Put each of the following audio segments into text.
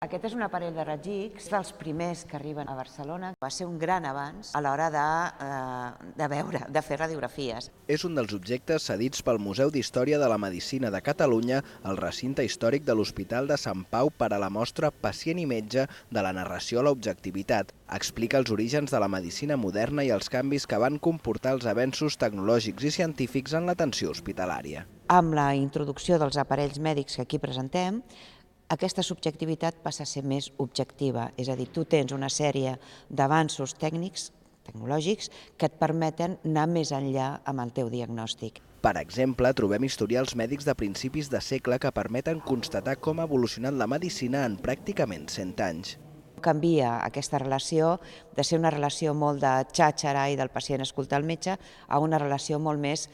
Aquest és un aparell de raig-X dels primers que arriben a Barcelona. Va ser un gran avanç a l'hora de fer radiografies. És un dels objectes cedits pel Museu d'Història de la Medicina de Catalunya al recinte històric de l'Hospital de Sant Pau per a la mostra Pacient i metge de la narració a l'objectivitat. Explica els orígens de la medicina moderna i els canvis que van comportar els avenços tecnològics i científics en l'atenció hospitalària. Amb la introducció dels aparells mèdics que aquí presentem, aquesta subjectivitat passa a ser més objectiva, és a dir, tu tens una sèrie d'avanços tecnològics que et permeten anar més enllà amb el teu diagnòstic. Per exemple, trobem historials mèdics de principis de segle que permeten constatar com ha evolucionat la medicina en pràcticament 100 anys. Canvia aquesta relació de ser una relació molt de xàxera i del pacient escoltar el metge a una relació molt més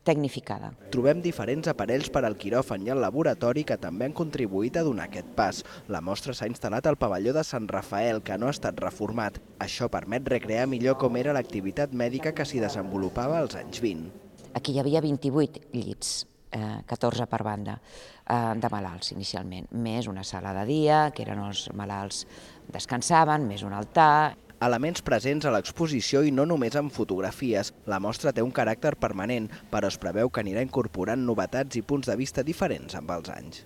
tecnificada. Trobem diferents aparells per al quiròfan i al laboratori que també han contribuït a donar aquest pas. La mostra s'ha instal·lat al pavelló de Sant Rafael, que no ha estat reformat. Això permet recrear millor com era l'activitat mèdica que s'hi desenvolupava als anys 20. Aquí hi havia 28 llits, 14 per banda, de malalts inicialment, més una sala de dia, que eren els malalts descansaven, més un altar. Elements presents a l'exposició i no només en fotografies. La mostra té un caràcter permanent, però es preveu que anirà incorporant novetats i punts de vista diferents amb els anys.